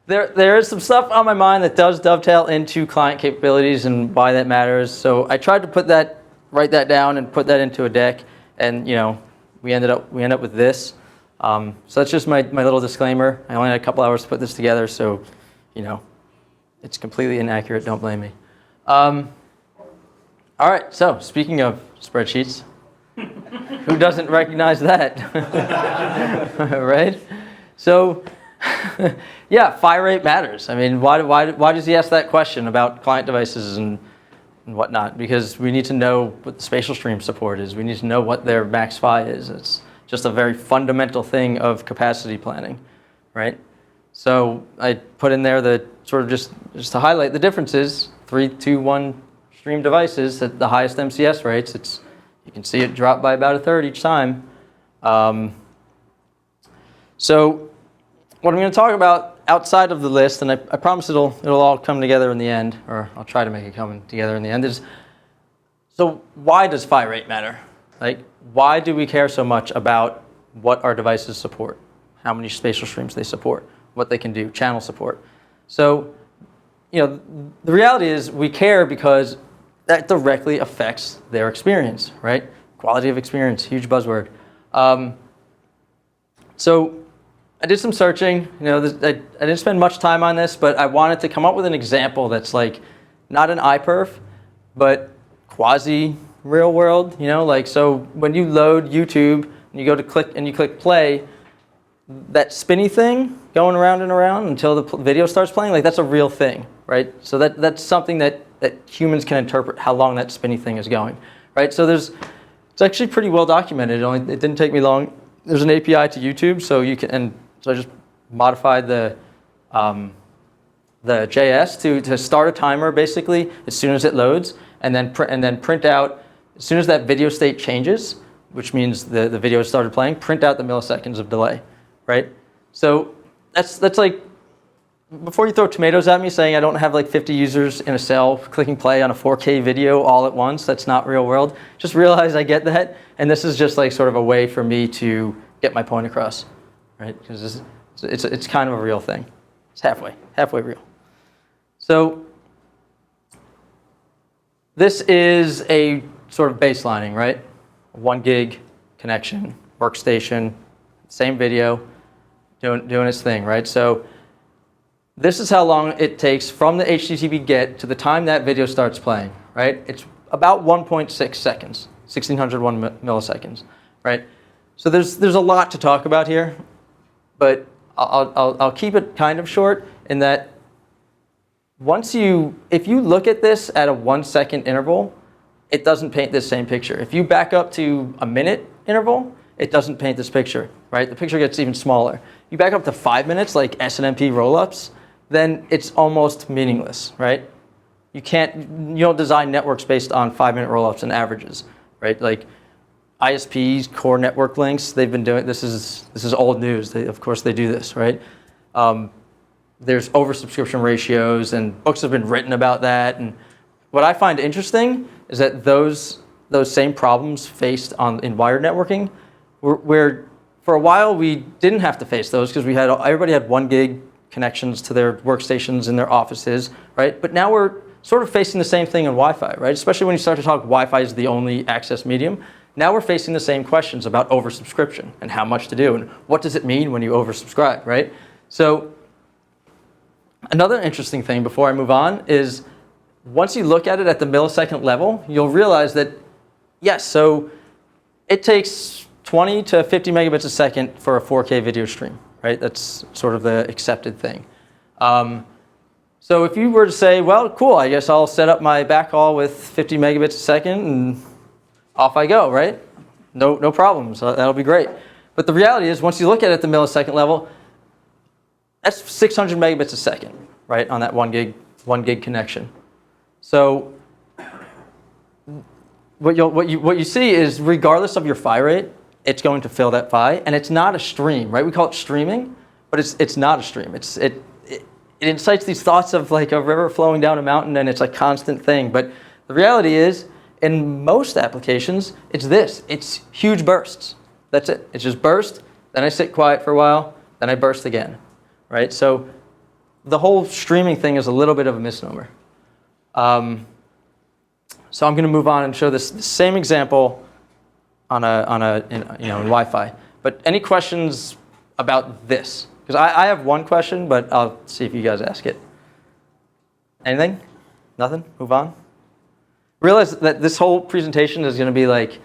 There is some stuff on my mind that does dovetail into client capabilities and why that matters. So I tried to write that down and put that into a deck, and we end up with this. So that's just my little disclaimer. I only had a couple hours to put this together, so it's completely inaccurate. Don't blame me. All right. So speaking of spreadsheets, who doesn't recognize that, right? So. Yeah, fire rate matters. I mean, why does he ask that question about client devices and whatnot? Because we need to know what the spatial stream support is. We need to know what their max phi is. It's just a very fundamental thing of capacity planning, right? So I put in there the sort of just to highlight the differences. 3, 2, 1 stream devices at the highest MCS rates. You can see it drop by about a third each time. So what I'm going to talk about outside of the list, and I promise it'll all come together in the end, or I'll try to make it come together in the end, is so why does phi rate matter? Like, why do we care so much about what our devices support, how many spatial streams they support, what they can do, channel support? So, the reality is we care because that directly affects their experience, right? Quality of experience, huge buzzword. So I did some searching. I didn't spend much time on this, but I wanted to come up with an example that's like not an iPerf, but quasi real world. So when you load YouTube and you go to click play, that spinny thing going around and around until the video starts playing, like that's a real thing, right? So that's something that humans can interpret how long that spinny thing is going, right? So it's actually pretty well documented. It didn't take me long. There's an API to YouTube, so so I just modified the JS to start a timer basically as soon as it loads, and then print out as soon as that video state changes, which means the video has started playing. Print out the milliseconds of delay, right? So that's like before you throw tomatoes at me saying I don't have like 50 users in a cell clicking play on a 4K video all at once. That's not real world. Just realize I get that, and this is just like sort of a way for me to get my point across. Right? Because it's kind of a real thing. It's halfway real. So this is a sort of baselining, right? 1 gig connection, workstation, same video, doing its thing, right? So this is how long it takes from the HTTP GET to the time that video starts playing, right? It's about 1.6 seconds, 1601 milliseconds, right? So there's a lot to talk about here. But I'll keep it kind of short in that if you look at this at a 1 second interval, it doesn't paint this same picture. If you back up to a minute interval, it doesn't paint this picture, right? The picture gets even smaller. You back up to 5 minutes, like SNMP rollups, then it's almost meaningless, right? You don't design networks based on 5-minute rollups and averages, right? Like ISPs, core network links, they've been doing this is old news. Of course they do this, right? There's oversubscription ratios and books have been written about that. And what I find interesting is that those same problems faced in wired networking, where for a while we didn't have to face those because everybody had 1 gig connections to their workstations in their offices, right? But now we're sort of facing the same thing in Wi-Fi, right? Especially when you start to talk Wi-Fi is the only access medium. Now we're facing the same questions about oversubscription and how much to do and what does it mean when you oversubscribe, right? So another interesting thing before I move on is once you look at it at the millisecond level, you'll realize that, yes, so it takes 20 to 50 megabits a second for a 4K video stream, right? That's sort of the accepted thing. So if you were to say, well, cool, I guess I'll set up my backhaul with 50 megabits a second and off I go, right? No problems. That'll be great. But the reality is, once you look at it at the millisecond level, that's 600 megabits a second, right, on that 1 gig connection. So what you see is, regardless of your phi rate, it's going to fill that phi, and it's not a stream, right? We call it streaming, but it's not a stream. It incites these thoughts of like a river flowing down a mountain, and it's a constant thing. But the reality is, in most applications, it's huge bursts. That's it. It's just burst, then I sit quiet for a while, then I burst again, right? So the whole streaming thing is a little bit of a misnomer. So I'm going to move on and show this same example in Wi-Fi. But any questions about this? Because I have one question, but I'll see if you guys ask it. Anything? Nothing? Move on. Realize that this whole presentation is going to be like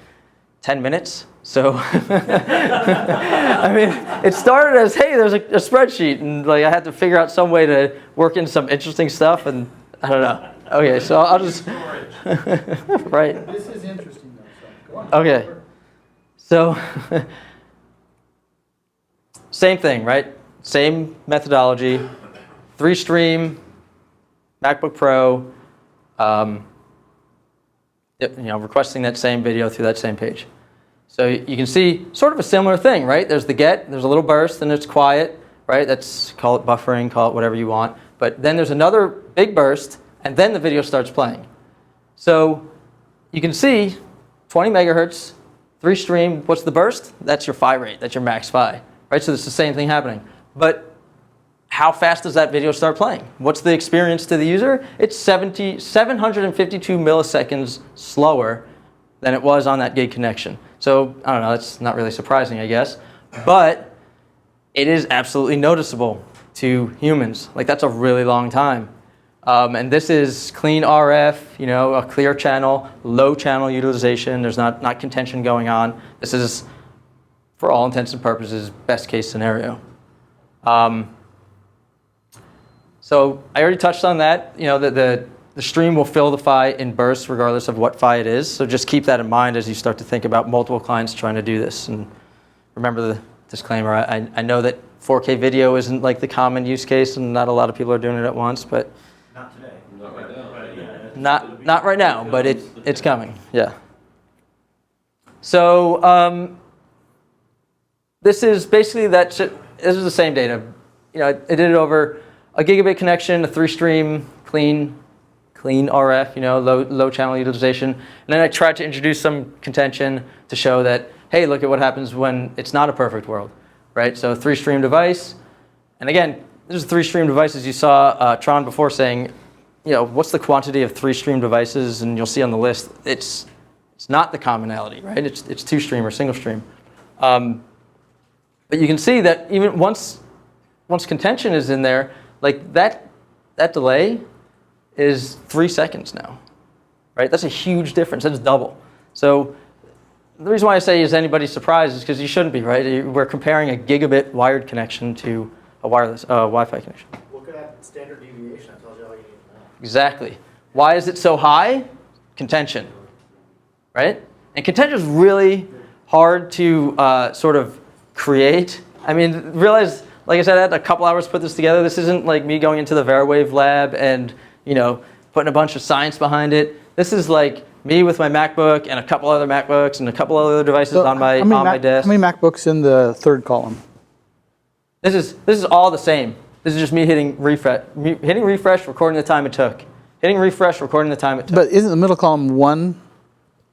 10 minutes. So, I mean, it started as, hey, there's a spreadsheet, and like I had to figure out some way to work in some interesting stuff, and I don't know. Okay, so I'll just, right. This is interesting though, so go on. Okay, so same thing, right? Same methodology, 3-stream, MacBook Pro, requesting that same video through that same page. So you can see sort of a similar thing, right? There's the get, there's a little burst, and it's quiet, right? That's, call it buffering, call it whatever you want. But then there's another big burst, and then the video starts playing. So you can see 20 megahertz, 3-stream, what's the burst? That's your phi rate, that's your max phi, right? So it's the same thing happening. But how fast does that video start playing? What's the experience to the user? It's 752 milliseconds slower than it was on that gig connection. So, I don't know, that's not really surprising, I guess. But it is absolutely noticeable to humans. Like, that's a really long time. And this is clean RF, a clear channel, low channel utilization. There's not contention going on. This is, for all intents and purposes, best case scenario. So I already touched on that. The stream will fill the phi in bursts regardless of what phi it is. So just keep that in mind as you start to think about multiple clients trying to do this. And remember the disclaimer. I know that 4K video isn't like the common use case, and not a lot of people are doing it at once. But not today. Not right now. Not right now, but it's coming. Yeah. So this is basically that. This is the same data. I did it over a gigabit connection, a 3-stream, clean RF, low channel utilization. And then I tried to introduce some contention to show that, hey, look at what happens when it's not a perfect world, right? So 3-stream device. And again, there's 3-stream devices. You saw Tron before saying, what's the quantity of 3-stream devices? And you'll see on the list, it's not the commonality, right? It's 2-stream or single-stream. But you can see that even once contention is in there, like that delay is 3 seconds now, right? That's a huge difference. That's double. So the reason why I say is anybody surprised is because you shouldn't be, right? We're comparing a gigabit wired connection to a wireless Wi-Fi connection. Look at that standard deviation. I told you all you need to know. Exactly. Why is it so high? Contention, right? And contention is really hard to sort of create. I mean, realize, like I said, I had a couple hours to put this together. This isn't like me going into the Verawave lab and putting a bunch of science behind it. This is like me with my MacBook and a couple other MacBooks and a couple other devices on my desk. How many MacBooks in the third column? This is all the same. This is just me hitting refresh, recording the time it took. Hitting refresh, recording the time it took. But isn't the middle column one?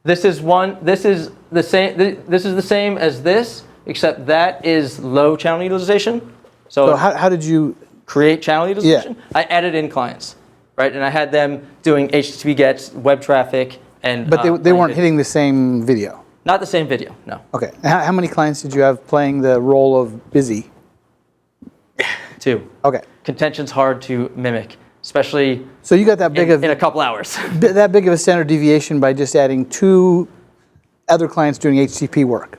This is one. This is the same. This is the same as this, except that is low channel utilization. So how did you create channel utilization? Yeah. I added in clients, right? And I had them doing HTTP gets, web traffic, and. But they weren't hitting the same video. Not the same video, no. Okay. How many clients did you have playing the role of busy? 2. Okay. Contention's hard to mimic, especially. So you got that big in a couple hours. That big of a standard deviation by just adding 2 other clients doing HTTP work.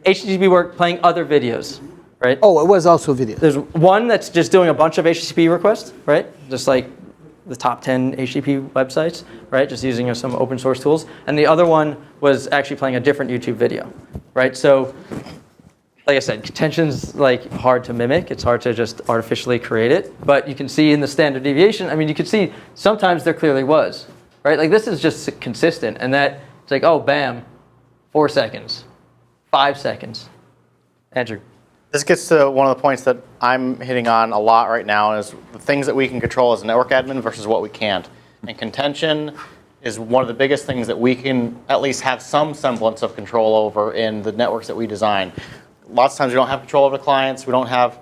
HTTP work playing other videos, right? Oh, it was also video. There's one that's just doing a bunch of HTTP requests, right? Just like the top 10 HTTP websites, right? Just using some open source tools. And the other one was actually playing a different YouTube video, right? So, like I said, contention's like hard to mimic. It's hard to just artificially create it. But you can see in the standard deviation, I mean, you can see sometimes there clearly was, right? Like this is just consistent. And that, it's like, oh, bam, 4 seconds, 5 seconds. Andrew. This gets to one of the points that I'm hitting on a lot right now is the things that we can control as a network admin versus what we can't. And contention is one of the biggest things that we can at least have some semblance of control over in the networks that we design. Lots of times we don't have control over the clients. We don't have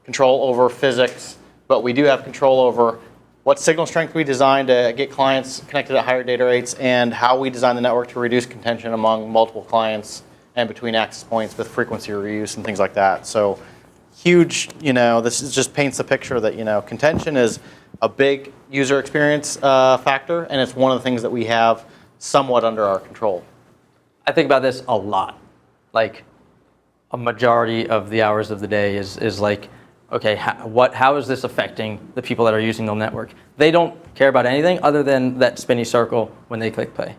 control over physics, but we do have control over what signal strength we design to get clients connected at higher data rates and how we design the network to reduce contention among multiple clients and between access points with frequency reuse and things like that. So huge, this just paints the picture that, contention is a big user experience factor, and it's one of the things that we have somewhat under our control. I think about this a lot. Like, a majority of the hours of the day is like, okay, how is this affecting the people that are using the network? They don't care about anything other than that spinny circle when they click play,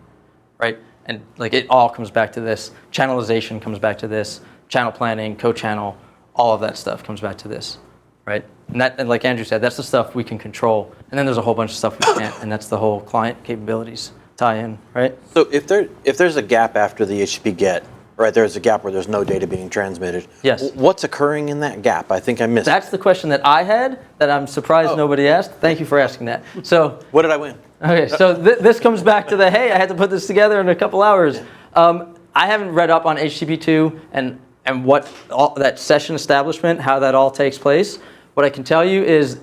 right? And like it all comes back to this. Channelization comes back to this. Channel planning, co-channel, all of that stuff comes back to this, right? And like Andrew said, that's the stuff we can control. And then there's a whole bunch of stuff we can't, and that's the whole client capabilities tie-in, right? So if there's a gap after the HTTP GET, right, there's a gap where there's no data being transmitted. Yes. What's occurring in that gap? I think I missed. That's the question that I had that I'm surprised nobody asked. Thank you for asking that. So What did I win? okay, so this comes back to hey, I had to put this together in a couple hours. I haven't read up on HTTP2 and what all that session establishment, how that all takes place. What I can tell you is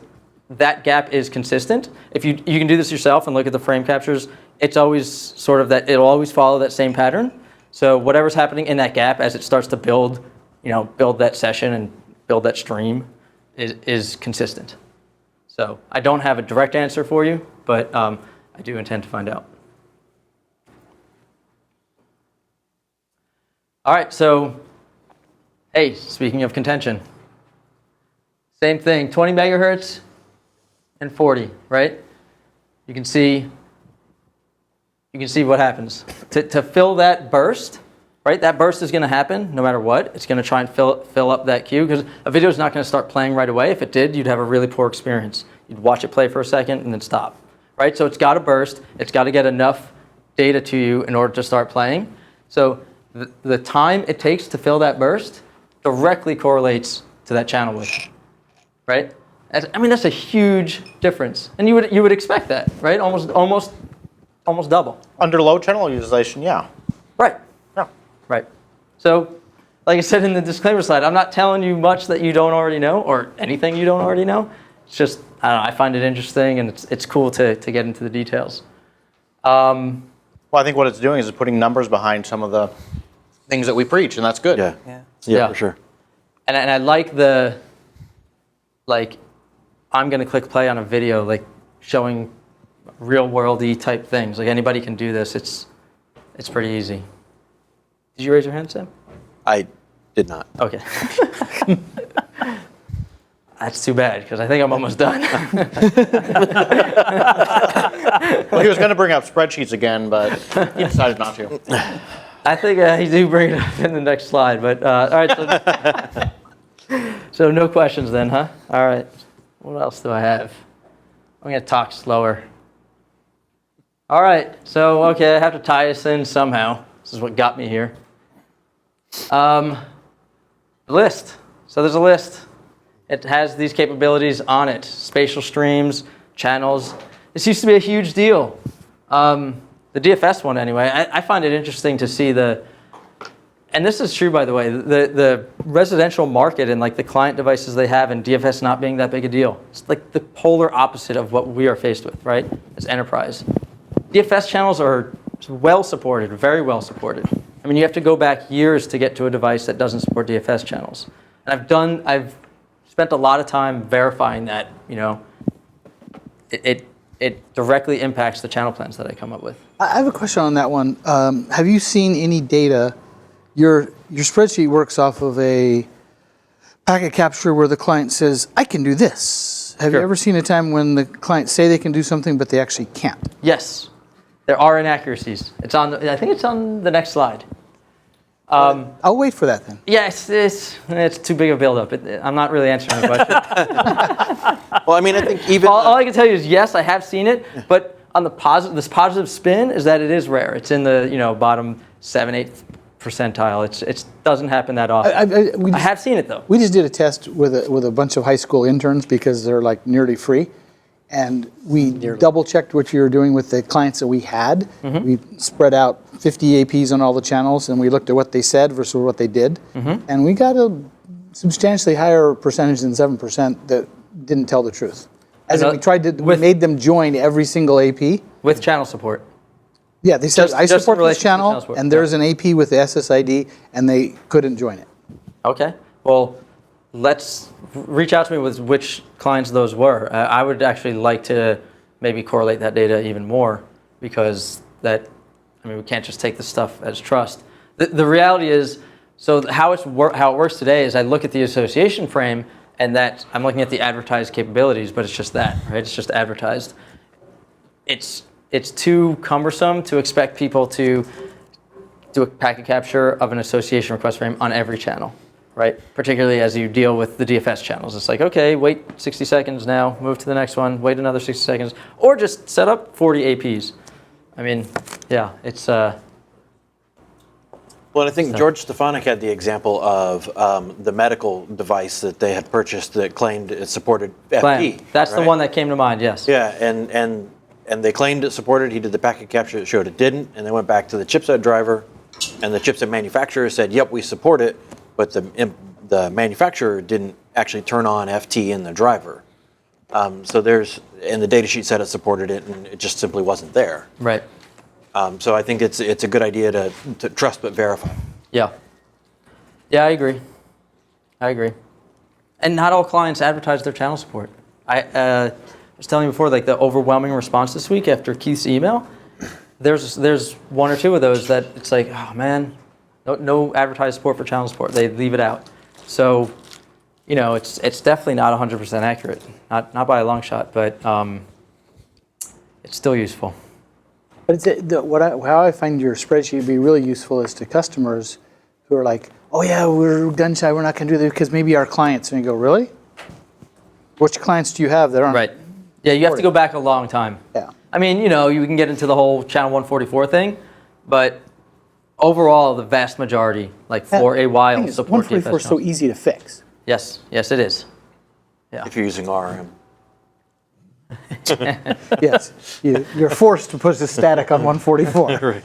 that gap is consistent. If you can do this yourself and look at the frame captures, it's always sort of that, it'll always follow that same pattern. So whatever's happening in that gap as it starts to build that session and build that stream is consistent. So I don't have a direct answer for you, but I do intend to find out. All right, so hey, speaking of contention, same thing, 20 megahertz and 40, right? You can see what happens. To fill that burst, right? That burst is going to happen no matter what. It's going to try and fill up that queue because a video is not going to start playing right away. If it did, you'd have a really poor experience. You'd watch it play for a second and then stop, right? So it's got to burst. It's got to get enough data to you in order to start playing. So the time it takes to fill that burst directly correlates to that channel width, right? That's a huge difference, and you would expect that, right? Almost double. Under low channel utilization, yeah. Right. Yeah. Right. So, like I said in the disclaimer slide, I'm not telling you much that you don't already know or anything you don't already know. It's just, I don't know, I find it interesting and it's cool to get into the details. Well, I think what it's doing is it's putting numbers behind some of the things that we preach, and that's good. Yeah, for sure. And I like I'm going to click play on a video, like showing real-world-y type things. Like anybody can do this. It's pretty easy. Did you raise your hand, Sam? I did not. Okay. That's too bad because I think I'm almost done. Well, he was going to bring up spreadsheets again, but he decided not to. I think he do bring it up in the next slide. But all right. So no questions then, huh? All right. What else do I have? I'm going to talk slower. All right, so okay, I have to tie this in somehow. This is what got me here. List. So there's a list. It has these capabilities on it. Spatial streams, channels. This used to be a huge deal. The DFS one anyway. I find it interesting to see and this is true by the way, the residential market and like the client devices they have and DFS not being that big a deal. It's like the polar opposite of what we are faced with, right, as enterprise. DFS channels are well supported, very well supported. I mean, you have to go back years to get to a device that doesn't support DFS channels. And I've spent a lot of time verifying that, it directly impacts the channel plans that I come up with. I have a question on that one. Have you seen any data? Your spreadsheet works off of a packet capture where the client says, I can do this. Have you ever seen a time when the clients say they can do something, but they actually can't? Yes. There are inaccuracies. I think it's on the next slide. I'll wait for that then. Yes, it's too big a buildup. I'm not really answering the question. Well, I think even all I can tell you is yes, I have seen it, but on this positive spin is that it is rare. It's in the bottom 7-8 percentile. It doesn't happen that often. I have seen it though. We just did a test with a bunch of high school interns because they're like nearly free. And we double checked what you were doing with the clients that we had. Mm-hmm. We spread out 50 APs on all the channels and we looked at what they said versus what they did. Mm-hmm. And we got substantially higher percentage than 7% that didn't tell the truth. As in, we with- made them join every single AP. With channel support. Yeah, they said, Just- I just in support this relation to channel channel, support, and yeah. there's an AP with the SSID, and they couldn't join it. Okay. Well, let's reach out to me with which clients those were. I would actually like to maybe correlate that data even more because we can't just take this stuff as trust. The reality is, so how it works today is I look at the association frame and that I'm looking at the advertised capabilities, but it's just that, right? It's just advertised. It's too cumbersome to expect people to do a packet capture of an association request frame on every channel, right? Particularly as you deal with the DFS channels. It's like, okay, wait 60 seconds now, move to the next one, wait another 60 seconds, or just set up 40 APs. I mean, yeah, it's... Well, I think George Stefanik had the example of the medical device that they had purchased that claimed it supported FP. That's the right? one that came to mind, yes. Yeah, and they claimed it supported. He did the packet capture that showed it didn't, and they went back to the chipset driver, and the chipset manufacturer said, "Yep, we support it," but the manufacturer didn't actually turn on FT in the driver. And the data sheet said it supported it, and it just simply wasn't there. Right. So I think it's a good idea to trust but verify. Yeah. Yeah, I agree. And not all clients advertise their channel support. I was telling you before, like the overwhelming response this week after Keith's email, there's one or two of those that it's like, oh man, no advertised support for channel support. They leave it out. So, it's definitely not 100% accurate. Not by a long shot, but it's still useful. But how I find your spreadsheet to be really useful is to customers who are like, oh yeah, we're gun shy, we're not going to do this because maybe our clients. And you go, really? Which clients do you have that aren't? Right. Yeah, you have to go back a long time. Yeah. I mean, you can get into the whole channel 144 thing, but overall, the vast majority, like for a while, support 144 is so easy to fix. Yes, it is. Yeah. If you're using RM. Yes, you're forced to put the static on 144.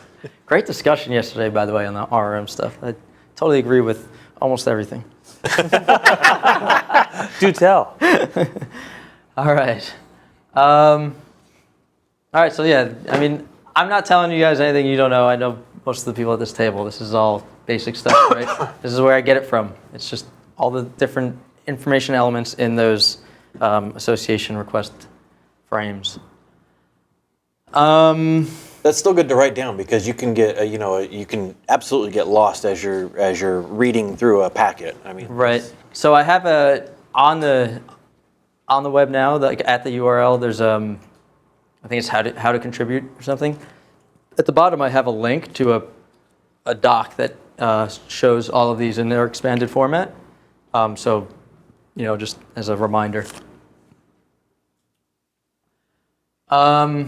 Great discussion yesterday, by the way, on the RRM stuff. I totally agree with almost everything. Do tell. All right. All right, so yeah, I mean, I'm not telling you guys anything you don't know. I know most of the people at this table. This is all basic stuff, right? This is where I get it from. It's just all the different information elements in those association request frames. That's still good to write down because you can get you can absolutely get lost as you're reading through a packet. I mean, Right. So I have on the web now, like at the URL, there's I think it's how to contribute or something. At the bottom, I have a link to a doc that shows all of these in their expanded format. So, just as a reminder. So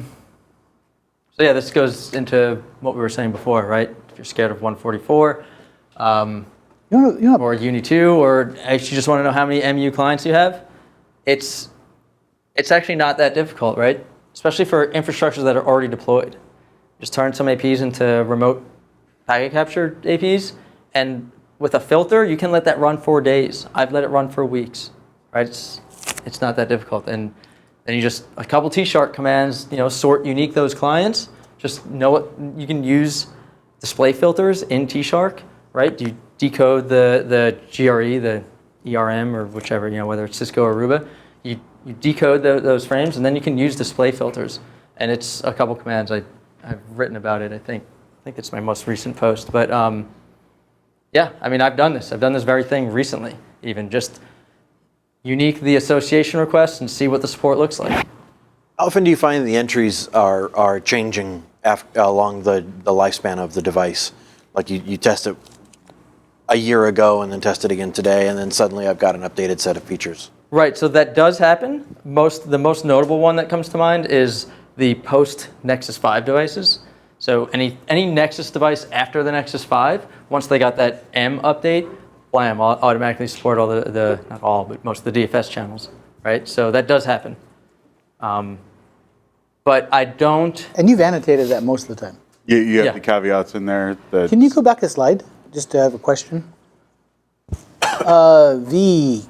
yeah, this goes into what we were saying before, right? If you're scared of 144, or Uni 2, or actually just want to know how many MU clients you have, it's actually not that difficult, right? Especially for infrastructures that are already deployed. Just turn some APs into remote packet capture APs, and with a filter, you can let that run for days. I've let it run for weeks, right? It's not that difficult. And then you just, a couple T-Shark commands, sort unique those clients. Just know what, you can use display filters in T-Shark, right? You decode the GRE, the ERM, or whichever, whether it's Cisco or Aruba. You decode those frames, and then you can use display filters. And it's a couple commands. I've written about it, I think it's my most recent post. But yeah, I mean, I've done this. I've done this very thing recently, even just unique the association request and see what the support looks like. how often do you find the entries are changing along the lifespan of the device? Like you test it a year ago and then test it again today, and then suddenly I've got an updated set of features. Right, so that does happen. The most notable one that comes to mind is the post Nexus 5 devices. So any Nexus device after the Nexus 5, once they got that M update, blam, automatically support all the not all, but most of the DFS channels, right? So that does happen. But I don't... And you've annotated that most of the time. You have Yeah. the caveats in there. That Can you go back a slide, just to have a question? V,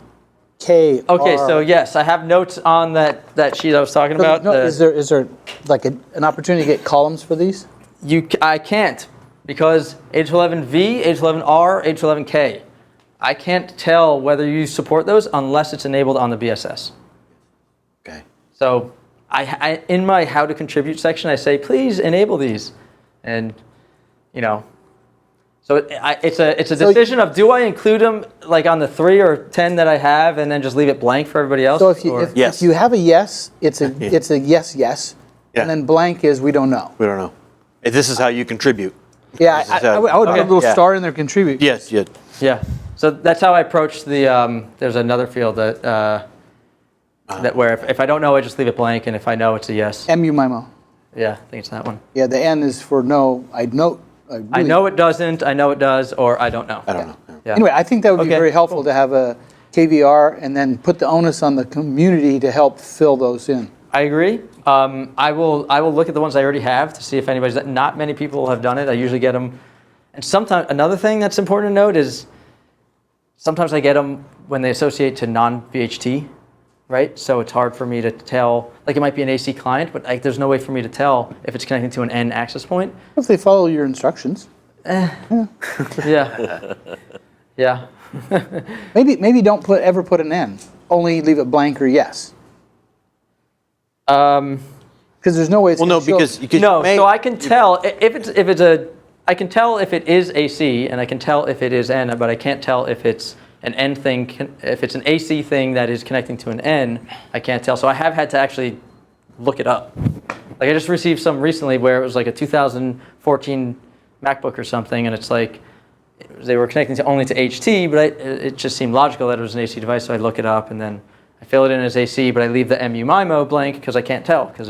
K, Okay, R. so yes, I have notes on that sheet I was talking about. No, is there like an opportunity to get columns for these? I can't because H11V, H11R, H11K. I can't tell whether you support those unless it's enabled on the BSS. Okay. So I in my how to contribute section, I say, please enable these. And, you know, so it's a decision of do I include them like on the 3 or 10 that I have and then just leave it blank for everybody else? So if you have a yes, it's a yes, Yeah. and then blank is we don't know. We don't know. This is how you contribute. Yeah, This is I how- would put a little Yeah. star in there, contribute. Yes, yeah. Yeah. So that's how I approach the, there's another field that where if I don't know, I just leave it blank. And if I know, it's a yes. MU MIMO. Yeah, I think it's that one. Yeah, the N is for no. I know it doesn't, I know it does, or I don't know. I don't know. Yeah. Yeah. Anyway, I think that would be Okay, very helpful to have a KVR and then put the onus on the community to help fill those in. I agree. I will look at the ones I already have to see if anybody's. Not many people have done it. I usually get them, and sometimes another thing that's important to note is sometimes I get them when they associate to non-VHT, right? So it's hard for me to tell. Like it might be an AC client, but there's no way for me to tell if it's connecting to an N access point. If they follow your instructions. Yeah. Yeah. Maybe don't ever put an N. Only leave it blank or yes. Because there's no way it's Well, no, gonna show- because No, you may, so I can tell I can tell if it is AC and I can tell if it is N, but I can't tell if it's an N thing. If it's an AC thing that is connecting to an N, I can't tell. So I have had to actually look it up. Like I just received some recently where it was like a 2014 MacBook or something, and it's like they were connecting only to HT, but it just seemed logical that it was an AC device, so I look it up and then I fill it in as AC, but I leave the MU MIMO blank because I can't tell because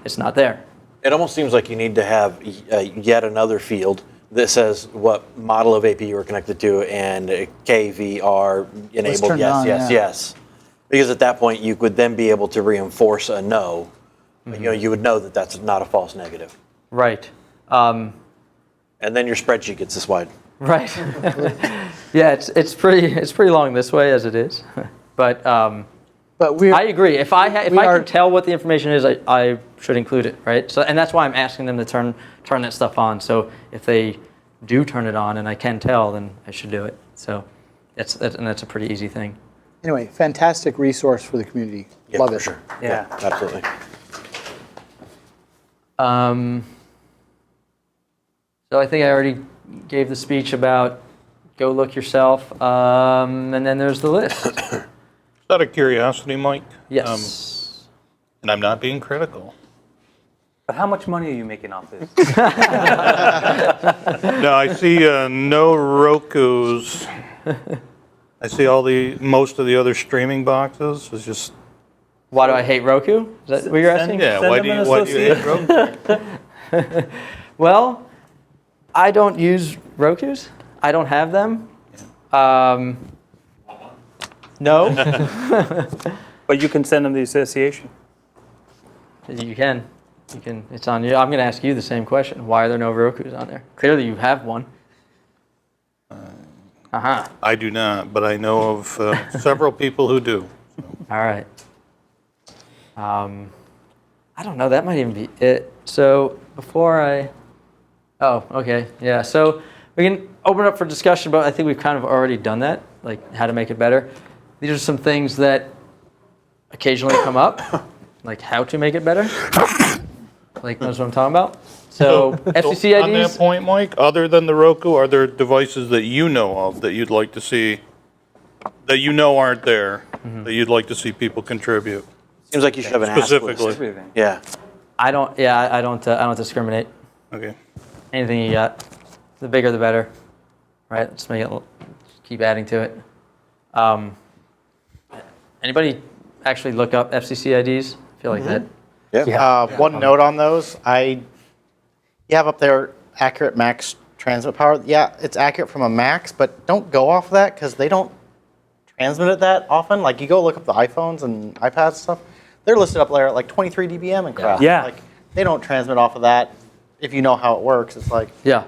it's not there. it almost seems like you need to have yet another field that says what model of AP you are connected to and KVR enabled, turn it yes, on, yes, yeah. yes. Because at that point, you could then be able to reinforce a no. You know, you would know that that's not a false negative. Right. And then your spreadsheet gets this wide. Right. Yeah, it's pretty long this way as it is, but But I agree. If I we are- can tell what the information is, I should include it, right? So and that's why I'm asking them to turn that stuff on. So if they do turn it on and I can tell, then I should do it. So that's a pretty easy thing. Anyway, fantastic resource for the community. Yeah, Love for it. sure. Yeah. Absolutely. So I think I already gave the speech about go look yourself, and then there's the list. Out of curiosity, Mike. Yes. And I'm not being critical. But how much money are you making off this? No, I see no Rokus. I see most of the other streaming boxes. It's just Why do I hate Roku? Is that what you're asking? yeah. Send Why them do an you hate Roku? Well, I don't use Rokus. I don't have them. No, But you can send them the association. you can. You can. It's on you. I'm going to ask you the same question. Why are there no Rokus on there? Clearly, you have one. I do not, but I know of several people who do. All right. I don't know. That might even be it. So before I. Oh, okay. Yeah. So we can open it up for discussion, but I think we've kind of already done that, like how to make it better. These are some things that occasionally come up, like how to make it better. Like, knows what I'm talking about? So FCC On that IDs. point, Mike, other than the Roku, are there devices that you know of that you'd like to see, that you know aren't there, that you'd like to see people contribute? Seems like you should have an ask Specifically. list. Everything. Yeah. I don't discriminate. Okay. Anything you got, the bigger the better, right? Let's make it. Just keep adding to it. Anybody actually look up FCC IDs? I feel like that. Yeah. One note on those, you have up there accurate max transmit power. Yeah, it's accurate from a max, but don't go off that because they don't transmit it that often. Like you go look up the iPhones and iPads and stuff, they're listed up there at like 23 dBm and crap. Yeah. Like they don't transmit off of that. If you know how it works, it's like Yeah.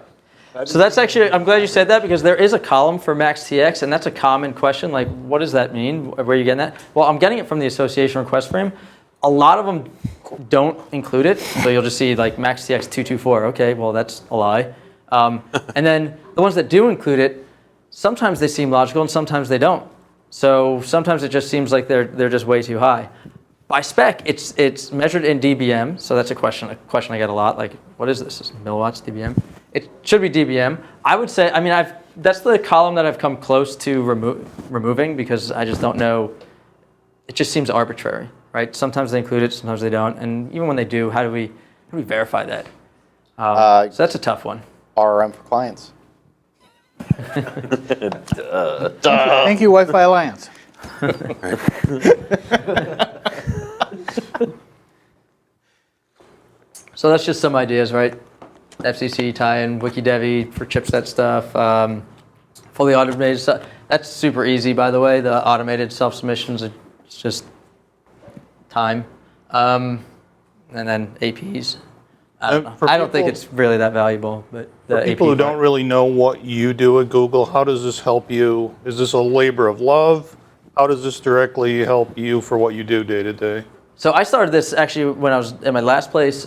So that's actually, I'm glad you said that because there is a column for max TX, and that's a common question. Like, what does that mean? Where are you getting that? Well, I'm getting it from the association request frame. A lot of them don't include it, so you'll just see like max TX 224. Okay, well that's a lie. And then the ones that do include it, sometimes they seem logical and sometimes they don't. So sometimes it just seems like they're just way too high. By spec, it's measured in dBm, so that's a question I get a lot. Like, what is this? Is it milliwatts dBm? It should be dBm. I would say, I mean, that's the column that I've come close to removing because I just don't know. It just seems arbitrary, right? Sometimes they include it, sometimes they don't, and even when they do, how do we verify that? So that's a tough one. RRM for clients. Thank you, Wi-Fi Alliance. So that's just some ideas, right? FCC tie-in, WikiDevi for chipset stuff, fully automated stuff. That's super easy, by the way. The automated self-submissions, it's just time. And then APs. I don't think it's really that valuable, but the For people who AP don't really know what you do at Google, how does this help you? Is this a labor of love? How does this directly help you for what you do day to day? So I started this actually when I was at my last place.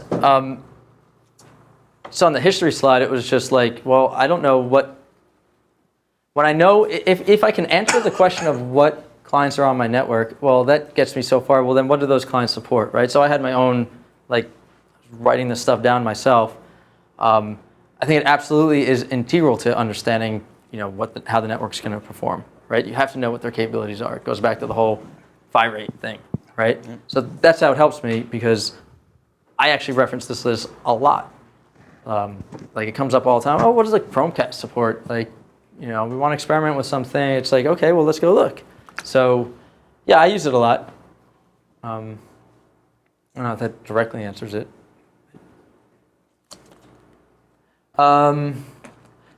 So on the history slide, it was just like, well, I don't know what. When I know if I can answer the question of what clients are on my network, well, that gets me so far. Well, then what do those clients support, right? So I had my own like writing this stuff down myself. I think it absolutely is integral to understanding, how the network's going to perform, right? You have to know what their capabilities are. It goes back to the whole phi rate thing, right? So that's how it helps me because I actually reference this list a lot. Like it comes up all the time. Oh, what does like Chromecast support? Like, we want to experiment with something. It's like, okay, well, let's go look. So, yeah, I use it a lot. I don't know if that directly answers it. So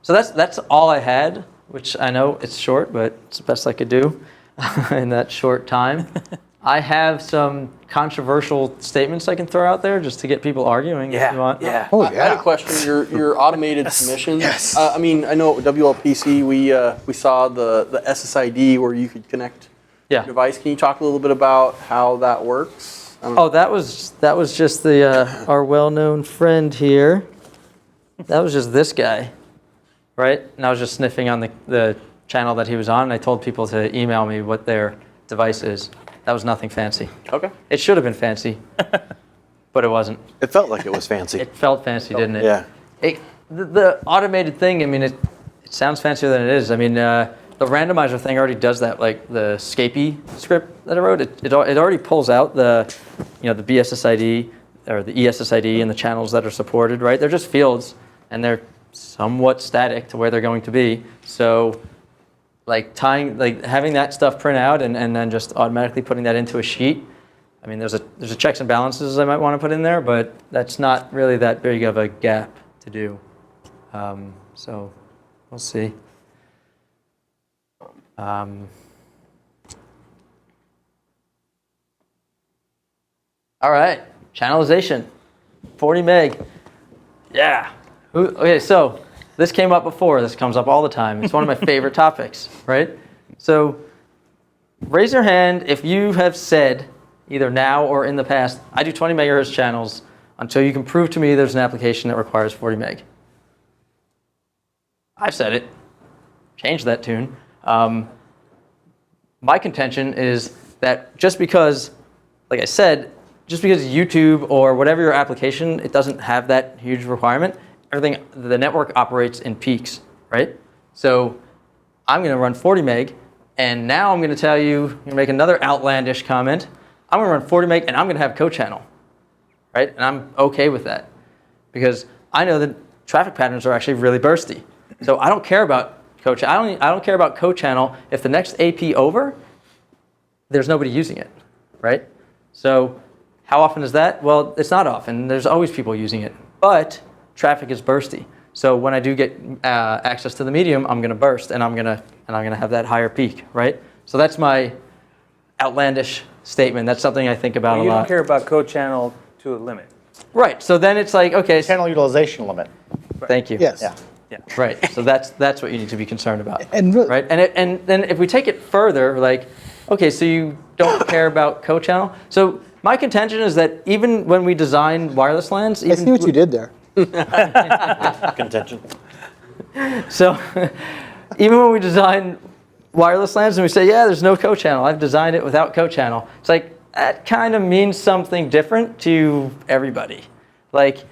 that's all I had, which I know it's short, but it's the best I could do in that short time. I have some controversial statements I can throw out there just to get people arguing if you want. Yeah. Oh, I had a question. Your automated submissions. Yes. I mean, I know at WLPC we saw the SSID where you could connect your device. Can you talk a little bit about how that works? Oh, that was just the our well-known friend here. That was just this guy, right? And I was just sniffing on the channel that he was on, and I told people to email me what their device is. That was nothing fancy. Okay. It should have been fancy, but it wasn't. It felt like it was fancy. It felt fancy, didn't it? Yeah. The automated thing, I mean, it sounds fancier than it is. I mean, the randomizer thing already does that, like the Scapy script that I wrote. It already pulls out the BSSID or the ESSID and the channels that are supported, right? They're just fields, and they're somewhat static to where they're going to be. So having that stuff print out and then just automatically putting that into a sheet. I mean, there's a checks and balances I might want to put in there, but that's not really that big of a gap to do. So we'll see. All right, channelization, 40 meg. Yeah. Okay, so this came up before. This comes up all the time. It's one of my favorite topics, right? So raise your hand if you have said, either now or in the past, I do 20 megahertz channels until you can prove to me there's an application that requires 40 meg. I've said it. Change that tune. My contention is that just because, like I said, just because YouTube or whatever your application, it doesn't have that huge requirement, the network operates in peaks, right? So I'm going to run 40 meg, and now I'm going to tell you, I'm going to make another outlandish comment. I'm going to run 40 meg, and I'm going to have Cochannel, right? And I'm okay with that because I know that traffic patterns are actually really bursty. So I don't care about Cochannel. I don't care about Cochannel if the next AP over, there's nobody using it, right? So how often is that? Well, it's not often. There's always people using it, but traffic is bursty. So when I do get access to the medium, I'm going to burst, and I'm going to have that higher peak, right? So that's my outlandish statement. That's something I think about a lot. You don't care about co-channel to a limit. Right. So then it's like, okay. Channel utilization limit. Thank you. Yes. Yeah. Right. So that's what you need to be concerned about. And really- right. And then if we take it further, like, okay, so you don't care about co-channel. So my contention is that even when we design wireless LANs, I see what you did there. Contention. So even when we design wireless LANs and we say, yeah, there's no co-channel, I've designed it without co-channel. It's like, that kind of means something different to everybody. Like,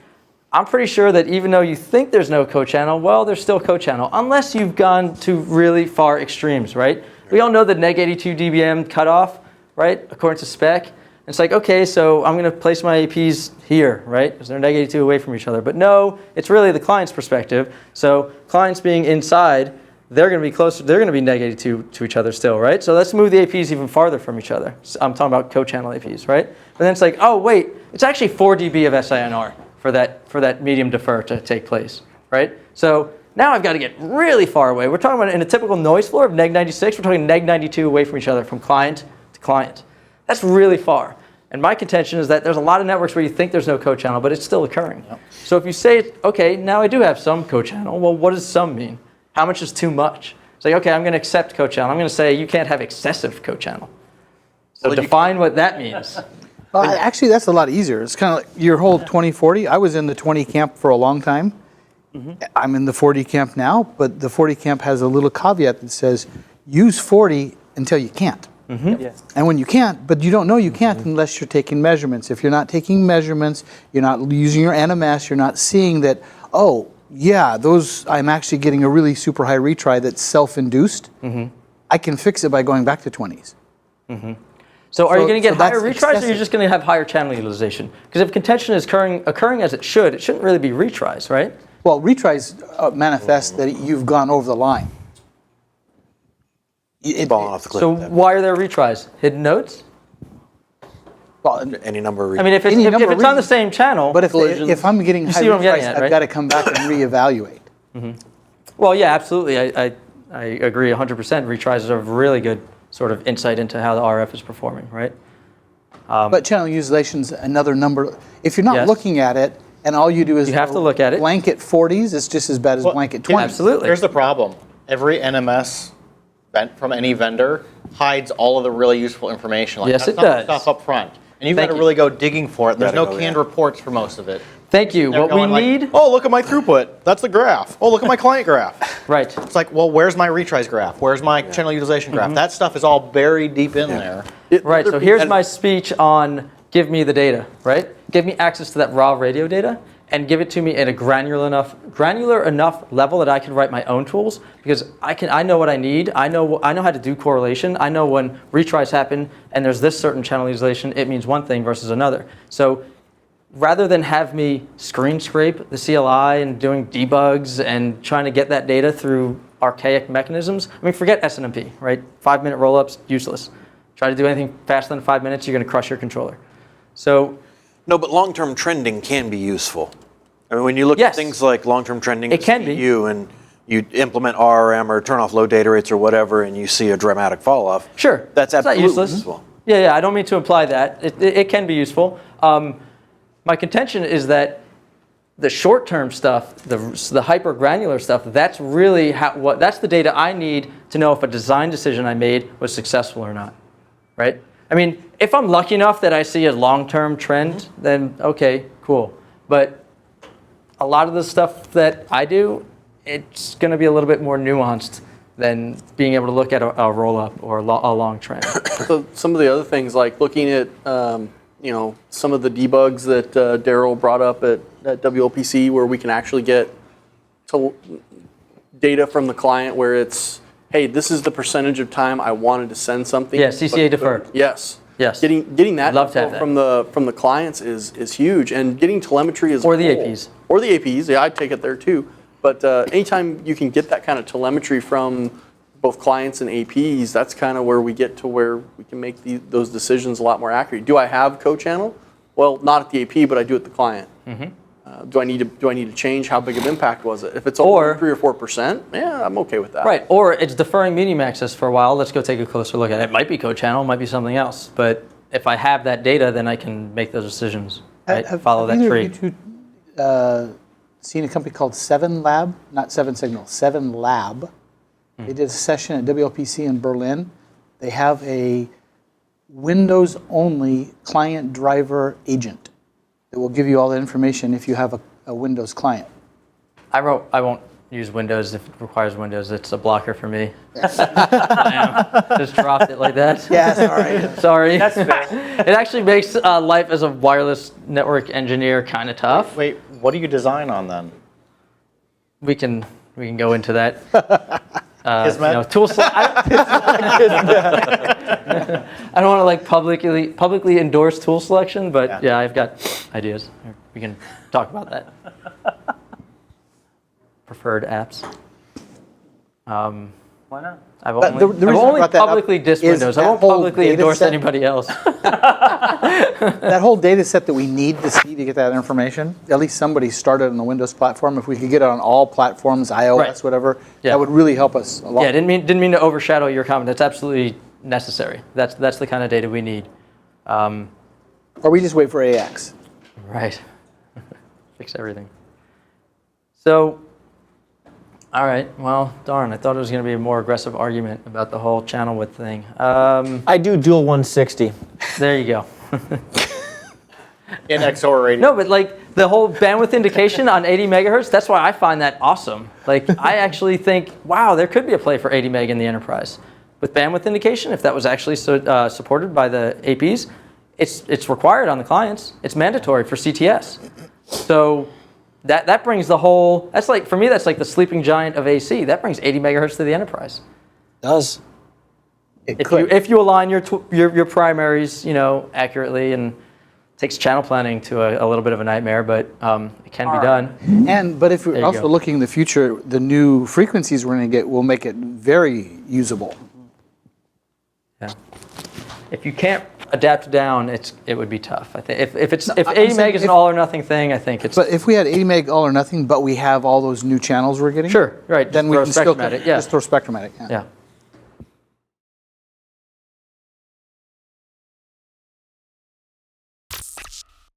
I'm pretty sure that even though you think there's no co-channel, well, there's still co-channel, unless you've gone to really far extremes, right? We all know the neg 82 dBm cutoff, right, according to spec. It's like, okay, so I'm going to place my APs here, right, because they're neg 82 away from each other. But no, it's really the client's perspective. So clients being inside, they're going to be closer, they're going to be neg 82 to each other still, right? So let's move the APs even farther from each other. So I'm talking about co-channel APs, right? But then it's like, oh, wait, it's actually 4 dB of SINR for that medium defer to take place, right? So now I've got to get really far away. We're talking about in a typical noise floor of neg 96, we're talking neg 92 away from each other, from client to client. That's really far. And my contention is that there's a lot of networks where you think there's no co-channel, but it's still occurring. Yep. So if you say, okay, now I do have some co-channel, well, what does some mean? How much is too much? It's like, okay, I'm going to accept co-channel. I'm going to say you can't have excessive co-channel. So well, define what that means. Well, actually, that's a lot easier. It's kind of like your whole 2040. I was in the 20 camp for a long time. Mm-hmm. I'm in the 40 camp now, but the 40 camp has a little caveat that says use 40 until you can't. Mm-hmm. Yeah. And when you can't, but you don't know you can't unless you're taking measurements. If you're not taking measurements, you're not using your NMS, you're not seeing that, oh, yeah, I'm actually getting a really super high retry that's self-induced. Mm-hmm. I can fix it by going back to 20s. Mm-hmm. So are you going to get higher retries, or are you just going to have higher channel utilization? Because if contention is occurring as it shouldn't really be retries, right? Well, retries manifest that you've gone over the line. Falling off the cliff. So why are there retries? Hidden nodes? Well, any number of reasons. I mean, if it's on the same channel. But if I'm getting high retries, right? I've got to come back and reevaluate. Mm-hmm. Well, yeah, absolutely. I agree 100%. Retries are a really good sort of insight into how the RF is performing, right? But channel utilization is another number. If you're not looking at it, and all you do is you have to look at it. Blanket 40s, it's just as bad as blanket 20s. Absolutely. Here's the problem. Every NMS from any vendor hides all of the really useful information. Like yes, it does. Stuff up front. And you've got to really go digging for it. There's no canned reports for most of it. Thank you. What we need... Oh, look at my throughput. That's the graph. Oh, look at my client graph. Right. It's like, well, where's my retries graph? Where's my channel utilization graph? That stuff is all buried deep in there. Right, so here's my speech on give me the data, right? Give me access to that raw radio data and give it to me at a granular enough level that I can write my own tools, because I know what I need. I know how to do correlation. I know when retries happen and there's this certain channel utilization, it means one thing versus another. So rather than have me screen scrape the CLI and doing debugs and trying to get that data through archaic mechanisms, I mean, forget SNMP, right? 5-minute rollups, useless. Try to do anything faster than 5 minutes, you're going to crush your controller. So, no, but long-term trending can be useful. I mean, when you look at things like long-term trending, it can be. And you implement RRM or turn off low data rates or whatever, and you see a dramatic fall-off. Sure. That's absolutely useful. Yeah, I don't mean to imply that. It can be useful. My contention is that the short-term stuff, the hyper-granular stuff, that's really that's the data I need to know if a design decision I made was successful or not, right? I mean, if I'm lucky enough that I see a long-term trend, then okay, cool. But a lot of the stuff that I do, it's going to be a little bit more nuanced than being able to look at a roll-up or a long trend. So some of the other things, like looking at some of the debugs that Daryl brought up at WLPC, where we can actually get data from the client where it's, hey, this is the percentage of time I wanted to send something. Yeah, CCA deferred. Yes. Yes. Getting that from the clients is huge, and getting telemetry is or the APs. Or the APs, yeah, I'd take it there too. But anytime you can get that kind of telemetry from both clients and APs, that's kind of where we get to where we can make those decisions a lot more accurate. Do I have co-channel? Well, not at the AP, but I do at the client. Mm-hmm. Do I need to change? How big of impact was it? If it's only 3 or 4%, yeah, I'm okay with that. Right, or it's deferring medium access for a while. Let's go take a closer look at it. It might be co-channel, it might be something else. But if I have that data, then I can make those decisions. Right? Follow that tree. Have either of you two seen a company called 7 Lab, not 7 Signal, 7 Lab. They did a session at WLPC in Berlin. They have a Windows-only client driver agent that will give you all the information if you have a Windows client. I won't use Windows if it requires Windows. It's a blocker for me. Just dropped it like that. Yeah, sorry. Sorry. That's fair. It actually makes life as a wireless network engineer kind of tough. Wait, what do you design on then? We can go into that. Kismet? I don't want to like publicly endorse tool selection, but yeah, I've got ideas. We can talk about that. Preferred apps. Why not? I've But only, the reason I I've only brought that up publicly dissed is Windows. I that won't whole publicly data endorse set- anybody else. That whole data set that we need to see to get that information, at least somebody started on the Windows platform. If we could get it on all platforms, iOS, Right. whatever, Yeah. that would really help us a lot. Yeah, didn't mean to overshadow your comment. That's absolutely necessary. That's the kind of data we need. Or we just wait for AX. Right. Fix everything. So, all right. Well, darn. I thought it was going to be a more aggressive argument about the whole channel width thing. I do dual 160. There you go. In XOR radio. No, but like the whole bandwidth indication on 80 megahertz, that's why I find that awesome. Like I actually think, wow, there could be a play for 80 meg in the enterprise. With bandwidth indication, if that was actually supported by the APs, it's required on the clients. It's mandatory for CTS. So that brings the whole, that's like, for me, that's like the sleeping giant of AC. That brings 80 megahertz to the enterprise. Does. If you align your primaries, accurately, and takes channel planning to a little bit of a nightmare, but it can be done. But if we're you also go. looking in the future, the new frequencies we're going to get will make it very usable. Yeah. If you can't adapt down, it would be tough. I think if I'm 80 meg saying is an all or nothing thing, I think it's But if we had 80 meg all or nothing, but we have all those new channels we're getting, sure, right. then just we throw can still spectrum at it. Yeah. just throw spectrum at it. Yeah. Yeah.